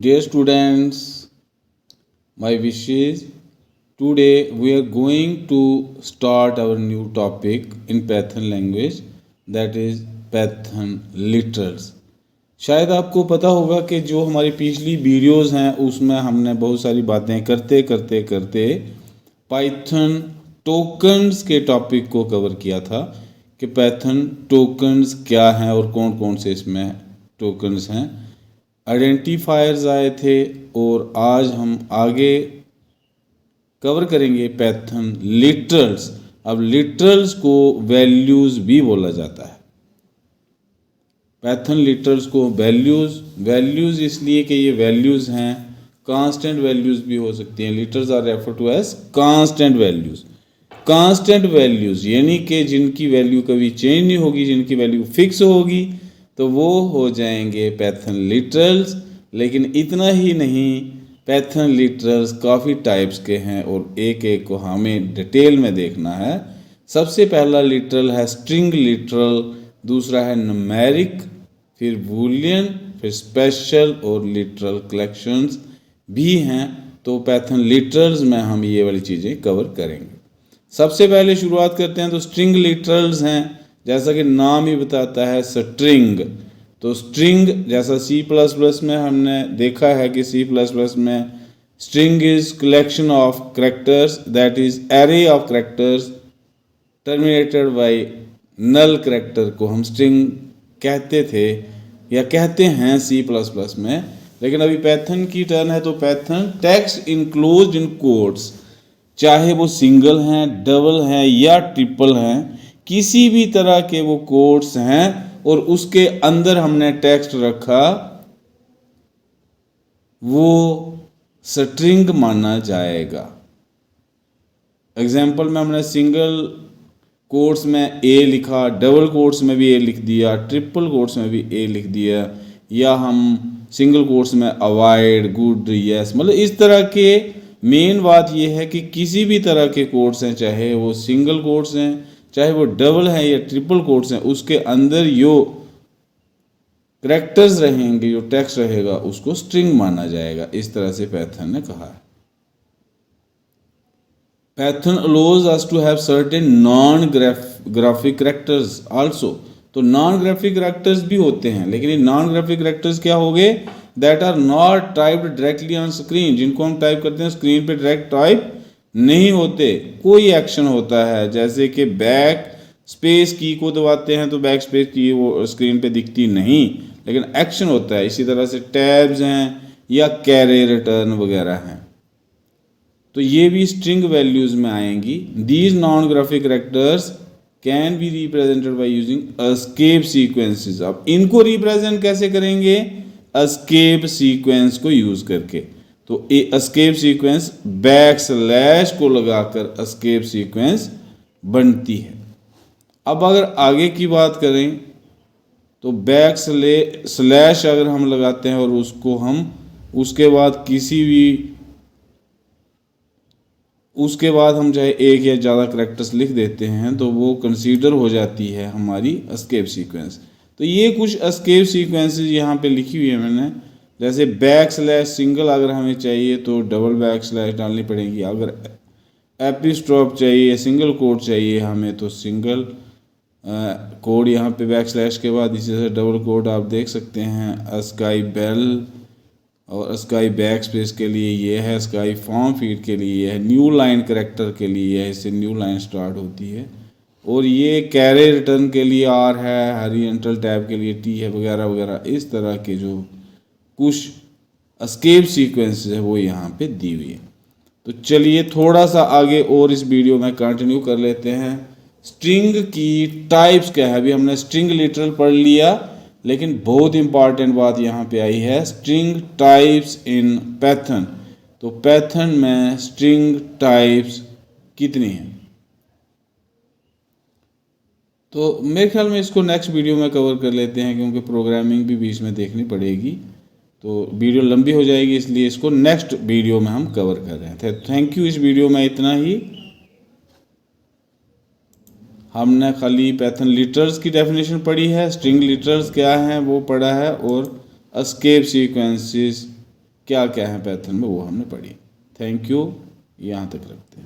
Dear students, my wishes. Today we are going to start our new topic in Python language, that is Python literals. शायद आपको पता होगा कि जो हमारी पिछली वीडियोस हैं उसमें हमने बहुत सारी बातें करते करते करते पाइथन टोकन्स के टॉपिक को कवर किया था कि पाइथन टोकन्स क्या हैं और कौन कौन से इसमें टोकन्स हैं, आइडेंटिफायर्स आए थे। और आज हम आगे कवर करेंगे पाइथन लिटरल्स। अब लिटरल्स को वैल्यूज़ भी बोला जाता है। पाइथन लिटरल्स को वैल्यूज़ इसलिए कि ये वैल्यूज़ हैं, कांस्टेंट वैल्यूज़ भी हो सकती हैं। Literals are refer to as constant values. Constant values यानी कि जिनकी वैल्यू कभी चेंज नहीं होगी, जिनकी वैल्यू फिक्स होगी, तो वो हो जाएंगे पाइथन लिटरल्स। लेकिन इतना ही नहीं, पाइथन लिटरल्स काफ़ी टाइप्स के हैं और एक एक को हमें डिटेल में देखना है। सबसे पहला लिटरल है स्ट्रिंग लिटरल, दूसरा है न्यूमेरिक, फिर बूलियन, फिर स्पेशल और लिटरल कलेक्शंस भी हैं। तो पाइथन लिटरल्स में हम ये वाली चीज़ें कवर करेंगे। सबसे पहले शुरुआत करते हैं तो स्ट्रिंग लिटरल्स हैं। जैसा कि नाम ही बताता है स्ट्रिंग, तो स्ट्रिंग जैसा C++ में हमने देखा है कि C++ में string is collection of characters, that is array of characters terminated by null character को हम स्ट्रिंग कहते थे या कहते हैं C++ में। लेकिन अभी पाइथन की टर्न है तो पाइथन टेक्स्ट इनक्लोज्ड इन कोट्स, चाहे वो सिंगल हैं, डबल हैं या ट्रिपल हैं, किसी भी तरह के वो कोट्स हैं और उसके अंदर हमने टेक्स्ट रखा, वो स्ट्रिंग माना जाएगा। एग्जाम्पल में हमने सिंगल कोट्स में ए लिखा, डबल कोट्स में भी ए लिख दिया, ट्रिपल कोट्स में भी ए लिख दिया, या हम सिंगल कोट्स में अवॉइड, गुड, यस, मतलब इस तरह के। मेन बात यह है कि किसी भी तरह के कोट्स हैं, चाहे वो सिंगल कोट्स हैं, चाहे वो डबल हैं या ट्रिपल कोट्स हैं, उसके अंदर जो कैरेक्टर्स रहेंगे, जो टेक्स्ट रहेगा, उसको स्ट्रिंग माना जाएगा। इस तरह से पाइथन ने कहा है। Python allows us to have certain non-graphic characters also। तो नॉन ग्राफिक कैरेक्टर्स भी होते हैं, लेकिन ये नॉन ग्राफिक कैरेक्टर्स क्या हो गए? That are not typed directly on screen, जिनको हम टाइप करते हैं स्क्रीन पे डायरेक्ट टाइप नहीं होते, कोई एक्शन होता है। जैसे कि बैक स्पेस की को दबाते हैं तो बैक स्पेस की वो स्क्रीन पे दिखती नहीं, लेकिन एक्शन होता है। इसी तरह से टैब्स हैं या कैरे रिटर्न वगैरह हैं, तो ये भी स्ट्रिंग वैल्यूज में आएंगी। These non graphic characters can be represented by using escape sequences. अब इनको रिप्रेजेंट कैसे करेंगे? एस्केप सीक्वेंस को यूज करके। तो एस्केप सीक्वेंस बैक स्लैश को लगाकर एस्केप सीक्वेंस बनती है। अब अगर आगे की बात करें तो बैक स्लैश अगर हम लगाते हैं और उसको हम उसके बाद हम चाहे एक या ज़्यादा कैरेक्टर्स लिख देते हैं तो वो कंसीडर हो जाती है हमारी एस्केप सीक्वेंस। तो ये कुछ एस्केप सीक्वेंसेस यहाँ पे लिखी हुई है मैंने। जैसे बैक स्लैश सिंगल अगर हमें चाहिए तो डबल बैक स्लैश डालनी पड़ेगी, अगर एपिस्ट्रॉप चाहिए, सिंगल कोड चाहिए हमें, तो सिंगल कोड यहाँ पे बैक स्लैश के बाद इसी तरह डबल कोड आप देख सकते हैं। स्काई बेल और स्काई बैक स्पेस के लिए ये है, स्काई फॉर्म फीड के लिए ये है, न्यू लाइन करेक्टर के लिए है, इससे न्यू लाइन स्टार्ट होती है, और ये कैरे रिटर्न के लिए आर है, हॉरिजॉन्टल टैब के लिए टी है, वगैरह वगैरह। इस तरह के जो कुछ एस्केप सीक्वेंसेस है वो यहाँ पे दी हुई है। तो चलिए थोड़ा सा आगे और इस वीडियो में कंटिन्यू कर लेते हैं। स्ट्रिंग की टाइप्स क्या है? अभी हमने स्ट्रिंग लिटरल पढ़ लिया, लेकिन बहुत इंपॉर्टेंट बात यहाँ पे आई है, स्ट्रिंग टाइप्स इन पाइथन। तो पाइथन में स्ट्रिंग टाइप्स कितनी हैं? तो मेरे ख्याल में इसको नेक्स्ट वीडियो में कवर कर लेते हैं, क्योंकि प्रोग्रामिंग भी बीच में देखनी पड़ेगी, तो वीडियो लंबी हो जाएगी, इसलिए इसको नेक्स्ट वीडियो में हम कवर कर रहे थे। Thank you. इस वीडियो में इतना ही। हमने खाली पाइथन लिटरल्स की डेफिनेशन पढ़ी है, स्ट्रिंग लिटरल्स क्या हैं वो पढ़ा है, और एस्केप सीक्वेंसेस क्या क्या है पैथन में वो हमने पढ़ी। थैंक यू, यहाँ तक रखते हैं।